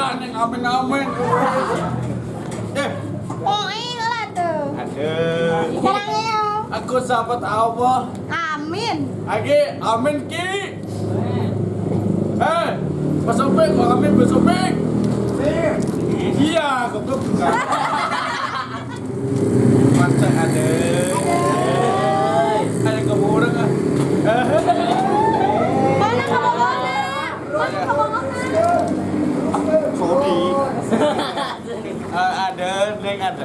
Ulah neng amin. Oh iya lah tuh. Ada. Orangnya. Aku sahabat Allah. Amin. Agi, amin ki. Pasopik, amin pasopik. Iya, goblok juga. Masa ada. Ada kamu orang ah. Mana kamu mana? Mana kamu mana? Sorry. Ada, neng ada.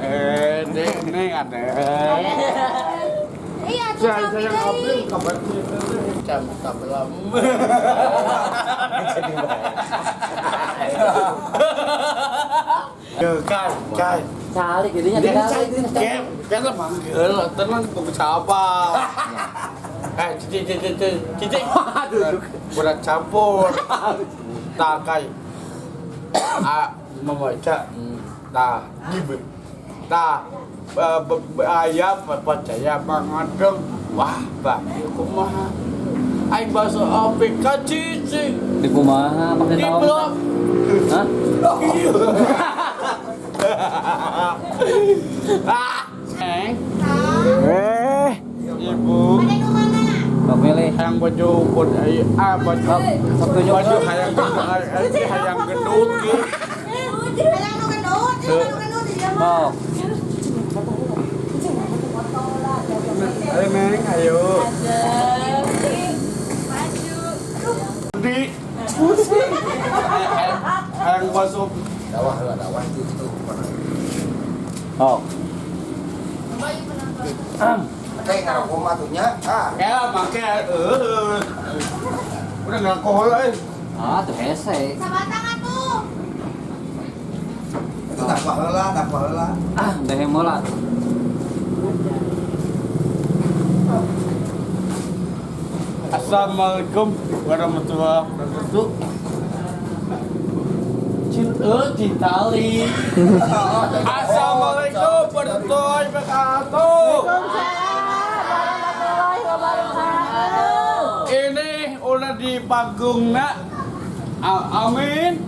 Iya, tuh Saya April kabar jam tabelam. Kai. Calik jadinya Kan manggil, tenang tunggu siapa? Cici. Aduh, berat campur. Tak kai. Membaca. Tak gibet. Tak ayam percaya Mang Adeng. Wah, Pak, kumaha. Aing bahasa apik ka cici. Di kumaha pakai Di tahu. blok. Hah? Neng. Ibu. Ada yang mana? Bak milih. Hayang baju pun baju hayang gendut ki. Ada yang gendut, di dia mah. Mau. Ayo Neng, ayo. Di. Hayang masuk. Dawah itu. Oh. Kayak ngarokok matunya. Ya, make udah enggak alkohol euy. Ah, tuh hese. Sabatang atuh. Itu tak pahala. Ah, udah hemola. Assalamualaikum warahmatullahi wabarakatuh. Cintali. Assalamualaikum warahmatullahi wabarakatuh. Ini udah di panggungna. Amin.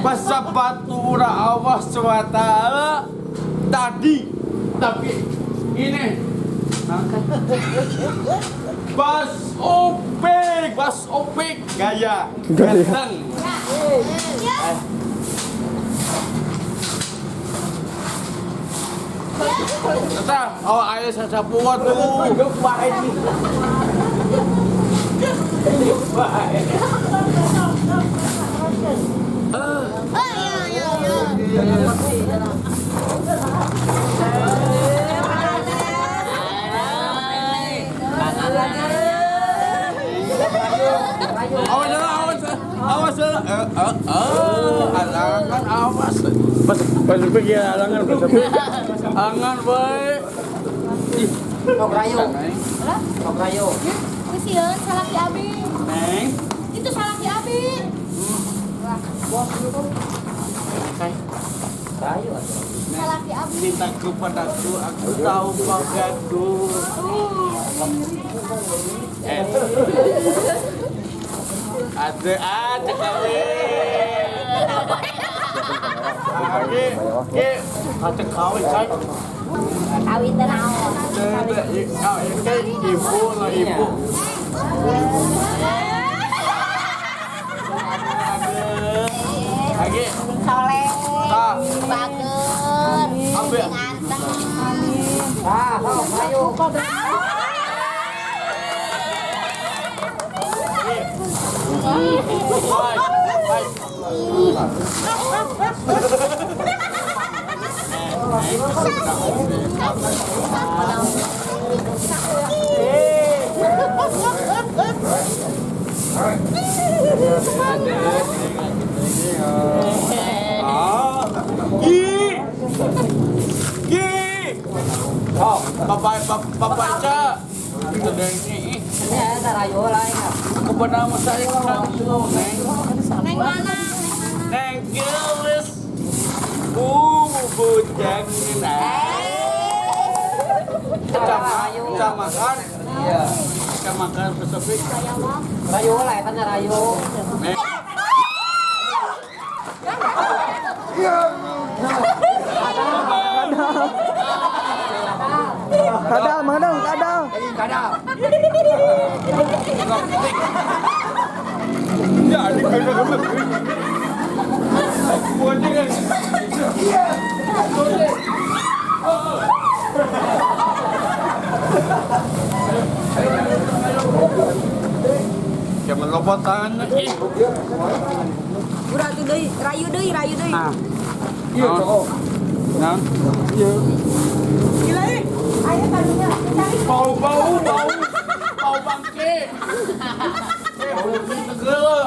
Pasabatu Allah SWT tadi, tapi ini Bas Opik gaya ganteng. Tata, ayah saya buat tuh. Awas. Alangan awas. Pas pergi alangan angan baik. Sok rayo. Kesian salah ki abi. Neng. Itu salah ki abi. Rayo. Salah ki abi. Cintaku padaku, aku tahu padaku. Ada kali. Ada kawin kan? Kawin teh naon? Ibu lah ibu. Lagi. Soleh. Tak. Bager. Ambil. Ganteng. Rayo. Baca. Ini Rayo lah ya. aku bernama saya langsung, Neng. Neng mana? Neng gelis. Bujang Kecamatan. Iya. Kecamatan spesifik. Rayo lah, tanya rayo. Neng. Kadal, Mang Adeng, kadal. Kadal. Ya, ini kena kena. Bukan dia. Kayak melopotan. Udah tuh deui, rayu deui. Ah. Iya, cok. Nah. Iya. Gila ih. Ayo tadinya cari. Bau bangke.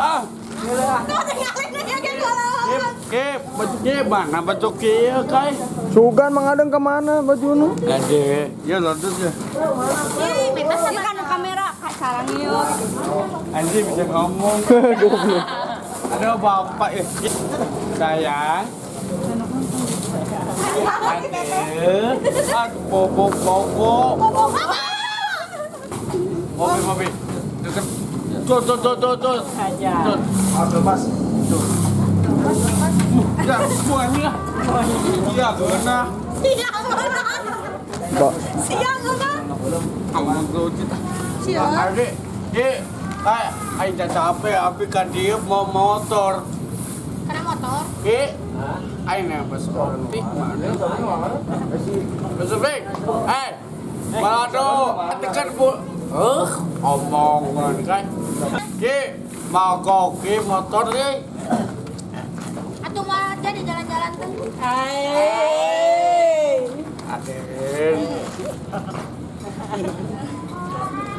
Ah. Tuh tinggalin dia kayak gua. Bajunya mana baju kia kai? Sugan Mang Adeng kemana baju nu? Gede. Ya lotus ya. Ih, bebas sih kan kamera sarang yuk. Anjing bisa ngomong. Goblok. Ada bapak ya. Sayang. Aduh, bobo. Mobil. Dekat. Tuh. Oke, Mas. Ya, semuanya. Iya, kena. Siang enggak? Kamu tuh. Siang. Adik, ayo capek, api kan dia mau motor. Karena motor. Ayo nih bus opik mana? Bus opik, balado, tekan bu. Omongan kan. Mau koki motor deh. Atau mau jadi jalan-jalan tuh. Aden.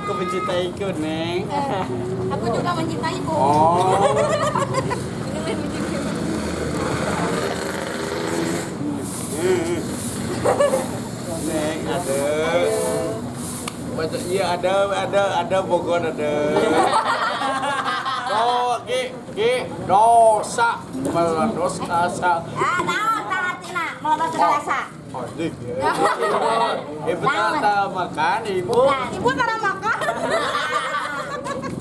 Kau mencintaiku, Neng. Aku juga mencintaimu. Oh. Neng, ada. Iya ada Bogor ada. Dosa, meledos kasa. Naon tah artina meledos rasa. Adik ya. Ibu tata makan ibu. Ibu tara makan.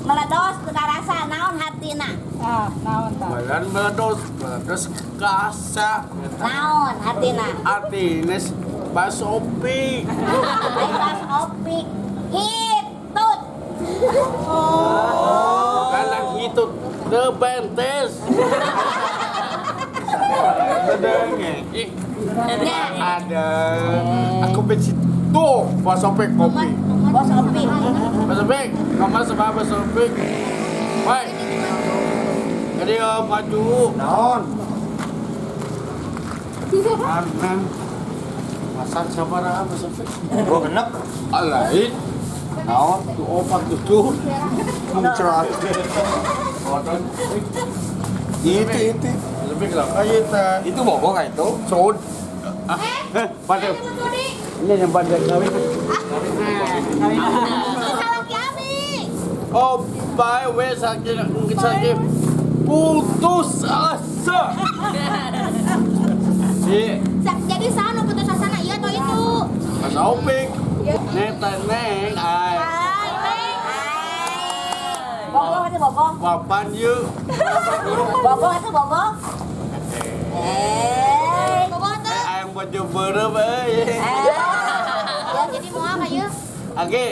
Meledos rasa naon hatina? Naon tah? Malan meledos kasa. Naon hatina? Artinya bakso opik. Bebas opik. Hitut. Kanan hitut debentes. Sedengnya. Ada. Aku benci tuh bakso opik kopi. Bos opik. Bakso opik. Kamu sebab bakso opik. Baik. Jadi maju. Naon? Karena masak sabaraha bakso opik. Gua genep. Alain. Naon tuh opak tuh. Muncrat. Itu. Lebih lah. Itu bogor kan itu? Sod. Pada. Ini yang pada kawin. Salah kami. Oh, bye we sakit. Putus asa. Jadi sana putus asa iya tuh itu. Mas Opik. Neng, ay. Bogoh itu bogoh. Wapan yuk. Bogoh itu bogoh. Bogoh tuh. Ayang baju berep, Ya jadi mau apa yuk? Oke.